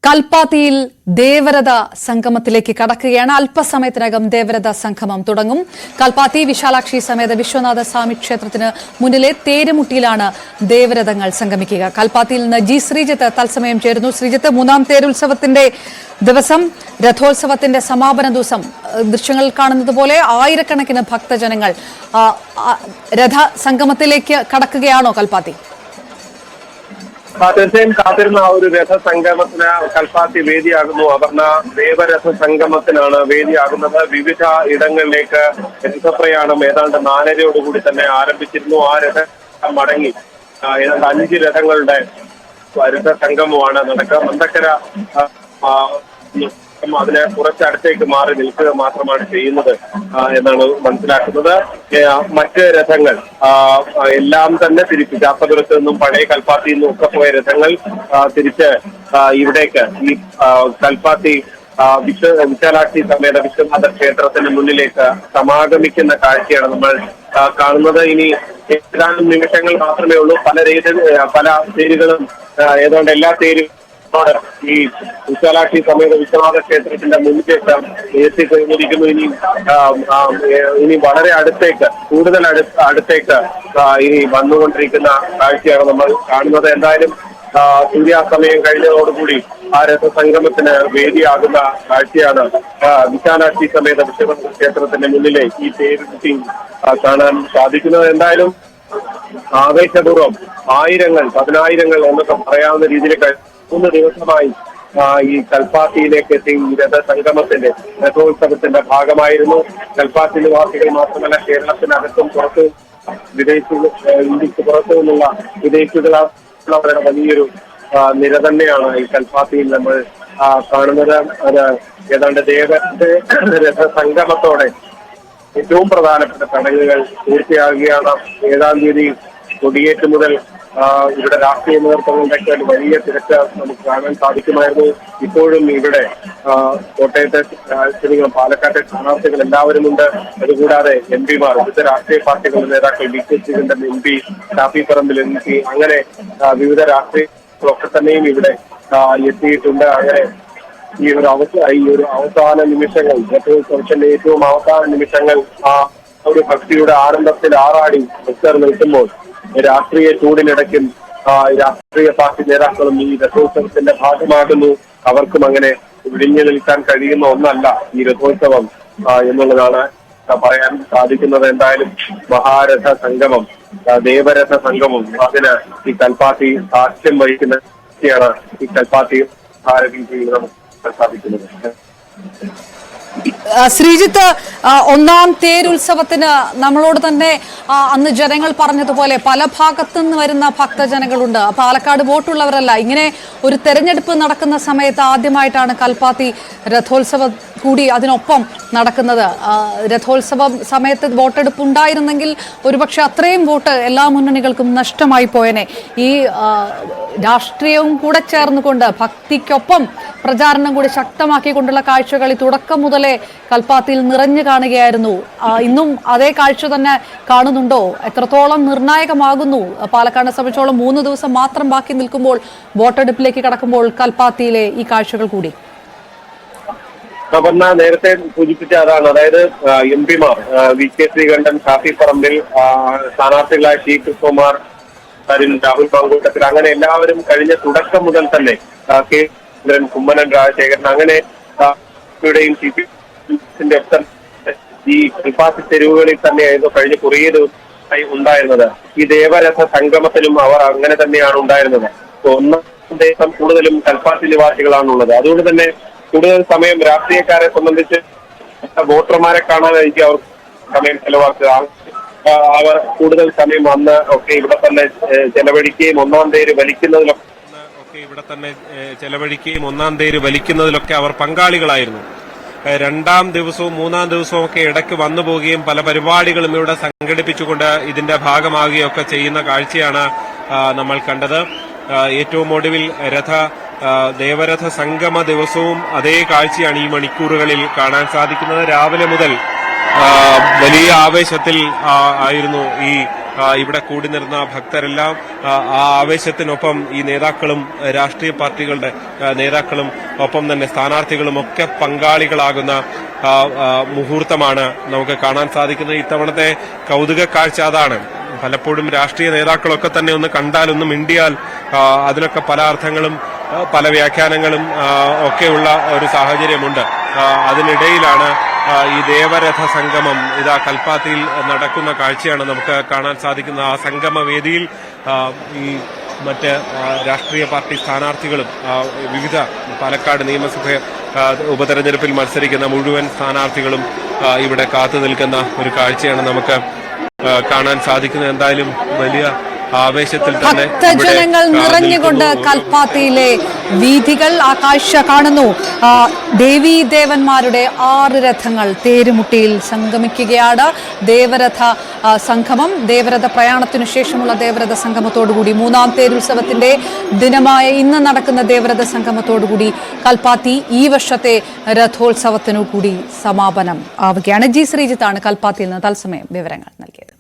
കൽപ്പാത്തിയിൽ ദേവരഥ സംഗമത്തിലേക്ക് കടക്കുകയാണ്. അല്പസമയത്തിനകം ദേവരഥ സംഗമം തുടങ്ങും. കൽപ്പാത്തി വിശാലാക്ഷി സമേത വിശ്വനാഥ സ്വാമി ക്ഷേത്രത്തിന് മുന്നിലെ തേരുമുട്ടിയിലാണ് ദേവരഥങ്ങൾ സംഗമിക്കുക. കൽപ്പാത്തിയിൽ നിന്ന് ജി ശ്രീജിത്ത് തത്സമയം ചേരുന്നു. ശ്രീജിത്ത്, മൂന്നാം തേരുത്സവത്തിന്റെ ദിവസം, രഥോത്സവത്തിന്റെ സമാപന ദിവസം, ദൃശ്യങ്ങളിൽ കാണുന്നത് പോലെ ആയിരക്കണക്കിന് ഭക്തജനങ്ങൾ രഥ സംഗമത്തിലേക്ക് കടക്കുകയാണോ കൽപ്പാത്തി? തീർച്ചയായും കാത്തിരുന്ന ഒരു രഥസംഗമത്തിന് കൽപ്പാത്തി വേദിയാകുന്നു. അപർണ, ദേവരഥ സംഗമത്തിനാണ് വേദിയാകുന്നത്. വിവിധ ഇടങ്ങളിലേക്ക് രഥപ്രയാണം ഏതാണ്ട് 4:30 തന്നെ ആരംഭിച്ചിരുന്നു. ആ രഥം മടങ്ങി ഏതാണ്ട് 5 രഥങ്ങളുടെ രഥസംഗമമാണ് നടക്കുക. മന്തക്കര അതിനെ കുറച്ചടുത്തേക്ക് മാറി നിൽക്കുക മാത്രമാണ് ചെയ്യുന്നത് എന്നാണ് മനസ്സിലാക്കുന്നത്. മറ്റ് രഥങ്ങൾ എല്ലാം തന്നെ തിരിച്ച് ചാത്തപുരത്ത് നിന്നും പഴയ കൽപ്പാത്തിയിൽ നിന്നും ഒക്കെ പോയ രഥങ്ങൾ തിരിച്ച് ഇവിടേക്ക് ഈ കൽപ്പാത്തി വിശാലാക്ഷി സമേത വിശ്വനാഥ ക്ഷേത്രത്തിന് മുന്നിലേക്ക് സമാഗമിക്കുന്ന കാഴ്ചയാണ് നമ്മൾ കാണുന്നത്. ഇനി ഏതാനും നിമിഷങ്ങൾ മാത്രമേ ഉള്ളൂ. പല തേരുകളും ഏതാണ്ട് എല്ലാ തേരും ഈ വിശാലാക്ഷി സമേത വിശ്വനാഥ ക്ഷേത്രത്തിന്റെ മുന്നിലേക്ക് എത്തിക്കഴിഞ്ഞിരിക്കുന്നു. ഇനി വളരെ അടുത്തേക്ക്, കൂടുതൽ അടുത്തേക്ക് ഇനി വന്നുകൊണ്ടിരിക്കുന്ന കാഴ്ചയാണ് നമ്മൾ കാണുന്നത്. എന്തായാലും സൂര്യാസ്തമയം കഴിഞ്ഞതോടുകൂടി ആ രഥസംഗമത്തിന് വേദിയാകുന്ന കാഴ്ചയാണ് വിശാലാക്ഷി സമേത വിശ്വനാഥ ക്ഷേത്രത്തിന്റെ മുന്നിലെ ഈ തേരുകുട്ടി കാണാൻ സാധിക്കുന്നത്. എന്തായാലും ആവേശപൂർവ്വം ആയിരങ്ങൾ, 10,000 എന്നൊക്കെ പറയാവുന്ന രീതിയിൽ 3 ദിവസമായി ഈ കൽപ്പാത്തിയിലേക്ക് എത്തി ഈ രഥസംഗമത്തിന്റെ രഥോത്സവത്തിന്റെ ഭാഗമായിരുന്നു. കൽപ്പാത്തി നിവാസികൾ മാത്രമല്ല, കേരളത്തിനകത്തും പുറത്തും ഇന്ത്യക്ക് പുറത്തു നിന്നുള്ള വിദേശികളുടെ വലിയൊരു നിര തന്നെയാണ് ഈ കൽപ്പാത്തിയിൽ നമ്മൾ കാണുന്നത്. അത് ഏതാണ്ട് രഥസംഗമത്തോടെ ഏറ്റവും പ്രധാനപ്പെട്ട ചടങ്ങുകൾ പൂർത്തിയാകുകയാണ്. 7-ാം തീയതി കൊടിയേറ്റ് മുതൽ ഇവിടെ രാഷ്ട്രീയ നേതൃത്വങ്ങളുടെയൊക്കെ വലിയ തിരക്ക് നമുക്ക് കാണാൻ സാധിക്കുമായിരുന്നു. ഇപ്പോഴും ഇവിടെ കോട്ടയത്തെ പാലക്കാട്ടെ സ്ഥാനാർത്ഥികൾ എല്ലാവരും ഉണ്ട്. അതുകൂടാതെ MP-മാർ, വിവിധ രാഷ്ട്രീയ പാർട്ടികളുടെ നേതാക്കൾ, DKCകളുടെ MP, ഷാഫി പറമ്പിൽ MP, അങ്ങനെ വിവിധ രാഷ്ട്രീയങ്ങളൊക്കെ തന്നെയും ഇവിടെ എത്തിയിട്ടുണ്ട്. അങ്ങനെ ഈ ഒരു അവസാന നിമിഷങ്ങൾ, രഥോത്സവത്തിന്റെ ഏറ്റവും അവസാന നിമിഷങ്ങൾ ഒരു ഭക്തിയുടെ ആനന്ദത്തിൽ ആറാടി ഭക്തർ നിൽക്കുമ്പോൾ രാഷ്ട്രീയ ചൂടിനിടയ്ക്കും രാഷ്ട്രീയ പാർട്ടി നേതാക്കളും ഈ രഥോത്സവത്തിന്റെ ഭാഗമാകുന്നു. അവർക്കും അങ്ങനെ വിഴിഞ്ഞു നിൽക്കാൻ കഴിയുന്ന ഒന്നല്ല ഈ രഥോത്സവം എന്നുള്ളതാണ് പറയാൻ സാധിക്കുന്നത്. എന്തായാലും മഹാരഥ സംഗമം, ദേവരഥ സംഗമം, അതിന് ഈ കൽപ്പാത്തി സാക്ഷ്യം വഹിക്കുന്ന വ്യക്തിയാണ് ഈ കൽപ്പാത്തി നമുക്ക് സാധിക്കുന്നത്. ശ്രീജിത്ത്, ഒന്നാം തേരുത്സവത്തിന് നമ്മളോട് തന്നെ അന്ന് ജനങ്ങൾ പറഞ്ഞതുപോലെ പല ഭാഗത്തു നിന്ന് വരുന്ന ഭക്തജനങ്ങളുണ്ട്. പാലക്കാട് വോട്ടുള്ളവരല്ല. ഇങ്ങനെ ഒരു തെരഞ്ഞെടുപ്പ് നടക്കുന്ന സമയത്ത് ആദ്യമായിട്ടാണ് കൽപ്പാത്തി രഥോത്സവം കൂടി അതിനൊപ്പം നടക്കുന്നത്. രഥോത്സവം സമയത്ത് വോട്ടെടുപ്പ് ഉണ്ടായിരുന്നെങ്കിൽ ഒരുപക്ഷെ അത്രയും വോട്ട് എല്ലാ മുന്നണികൾക്കും നഷ്ടമായി പോയനെ. ഈ രാഷ്ട്രീയവും കൂടെ ചേർന്നുകൊണ്ട് ഭക്തിക്കൊപ്പം പ്രചാരണം കൂടി ശക്തമാക്കിക്കൊണ്ടുള്ള കാഴ്ചകൾ ഈ തുടക്കം മുതലേ കൽപ്പാത്തിയിൽ നിറഞ്ഞു കാണുകയായിരുന്നു. ഇന്നും അതേ കാഴ്ച തന്നെ കാണുന്നുണ്ടോ? എത്രത്തോളം നിർണായകമാകുന്നു? പാലക്കാടിനെ സംബന്ധിച്ചോളം 3 ദിവസം മാത്രം ബാക്കി നിൽക്കുമ്പോൾ വോട്ടെടുപ്പിലേക്ക് കടക്കുമ്പോൾ കൽപ്പാത്തിയിലെ ഈ കാഴ്ചകൾ കൂടി? അപർണ നേരത്തെ സൂചിപ്പിച്ച അതാണ്. അതായത് MP-മാർ VK ശ്രീകണ്ഠൻ, ഷാഫി പറമ്പിൽ, സ്ഥാനാർത്ഥികളായ ടി കൃഷ്ണകുമാർ, രാഹുൽ പങ്കൂട്ടത്തിൽ, അങ്ങനെ എല്ലാവരും കഴിഞ്ഞ തുടക്കം മുതൽ തന്നെ കെ കുമ്മനം രാജശേഖരൻ, അങ്ങനെ CPM ഈ കൽപ്പാത്തി തെരുവുകളിൽ തന്നെയായിരുന്നു കഴിഞ്ഞ കുറേ ദിവസമായി ഉണ്ടായിരുന്നത്. ഈ ദേവരഥ സംഗമത്തിലും അവർ അങ്ങനെ തന്നെയാണ് ഉണ്ടായിരുന്നത്. ഒന്നാം ദിവസം കൂടുതലും കൽപ്പാത്തി നിവാസികളാണുള്ളത്. അതുകൊണ്ട് തന്നെ കൂടുതൽ സമയം രാഷ്ട്രീയക്കാരെ സംബന്ധിച്ച് വോട്ടർമാരെ കാണാനായിരിക്കും അവർ സമയം ചെലവാക്കുക. അവർ കൂടുതൽ സമയം അന്ന് ഒക്കെ ഇവിടെ തന്നെ ചെലവഴിക്കുകയും ഒന്നാം തേര് വലിക്കുന്നതിലൊക്കെ അവർ പങ്കാളികളായിരുന്നു. 2-ാം ദിവസവും 3-ാം ദിവസവും ഒക്കെ ഇടയ്ക്ക് വന്നു പോവുകയും പല പരിപാടികളും ഇവിടെ സംഘടിപ്പിച്ചുകൊണ്ട് ഇതിന്റെ ഭാഗമാകുകയും ഒക്കെ ചെയ്യുന്ന കാഴ്ചയാണ് നമ്മൾ കണ്ടത്. ഏറ്റവും ഒടുവിൽ ദേവരഥ സംഗമ ദിവസവും അതേ കാഴ്ചയാണ് ഈ മണിക്കൂറുകളിൽ കാണാൻ സാധിക്കുന്നത്. രാവിലെ മുതൽ വലിയ ആവേശത്തിൽ ആയിരുന്നു ഈ ഇവിടെ കൂടി നിന്ന ഭക്തരെല്ലാം ആ ആവേശത്തിനൊപ്പം ഈ നേതാക്കളും രാഷ്ട്രീയ പാർട്ടികളുടെ നേതാക്കളും ഒപ്പം തന്നെ സ്ഥാനാർത്ഥികളും ഒക്കെ പങ്കാളികളാകുന്ന മുഹൂർത്തമാണ് നമുക്ക് കാണാൻ സാധിക്കുന്നത്. ഇത്തവണത്തെ കൗതുക കാഴ്ച അതാണ്. പലപ്പോഴും രാഷ്ട്രീയ നേതാക്കളൊക്കെ തന്നെ ഒന്ന് കണ്ടാൽ ഒന്ന് മിണ്ടിയാൽ അതിനൊക്കെ പല അർത്ഥങ്ങളും പല വ്യാഖ്യാനങ്ങളും ഒക്കെയുള്ള ഒരു സാഹചര്യമുണ്ട്. അതിനിടയിലാണ് ഈ ദേവരഥ സംഗമം ഇതാ കൽപ്പാത്തിയിൽ നടക്കുന്ന കാഴ്ചയാണ് നമുക്ക് കാണാൻ സാധിക്കുന്നത്. ആ സംഗമവേദിയിൽ ഈ മറ്റ് രാഷ്ട്രീയ പാർട്ടി സ്ഥാനാർത്ഥികളും വിവിധ പാലക്കാട് നിയമസഭ ഉപതെരഞ്ഞെടുപ്പിൽ മത്സരിക്കുന്ന മുഴുവൻ സ്ഥാനാർത്ഥികളും ഇവിടെ കാത്തു നിൽക്കുന്ന ഒരു കാഴ്ചയാണ് നമുക്ക് കാണാൻ സാധിക്കുന്നത്. എന്തായാലും വലിയ ആവേശത്തിൽ തന്നെ ഭക്തജനങ്ങൾ നിറഞ്ഞുകൊണ്ട് കൽപ്പാത്തിയിലെ വീഥികൾ ആ കാഴ്ച കാണുന്നു. ദേവീദേവന്മാരുടെ 6 രഥങ്ങൾ തേരുമുട്ടിയിൽ സംഗമിക്കുകയാണ്. ദേവരഥ സംഗമം, ദേവരഥ പ്രയാണത്തിനു ശേഷമുള്ള ദേവരഥ സംഗമത്തോടുകൂടി 3-ാം തേരുത്സവത്തിന്റെ ദിനമായ ഇന്ന് നടക്കുന്ന ദേവരഥ സംഗമത്തോടുകൂടി കൽപ്പാത്തി ഈ വർഷത്തെ രഥോത്സവത്തിനു കൂടി സമാപനം ആവുകയാണ്. ജി ശ്രീജിത്താണ് കൽപ്പാത്തിയിൽ നിന്ന് തത്സമയം വിവരങ്ങൾ നൽകിയത്.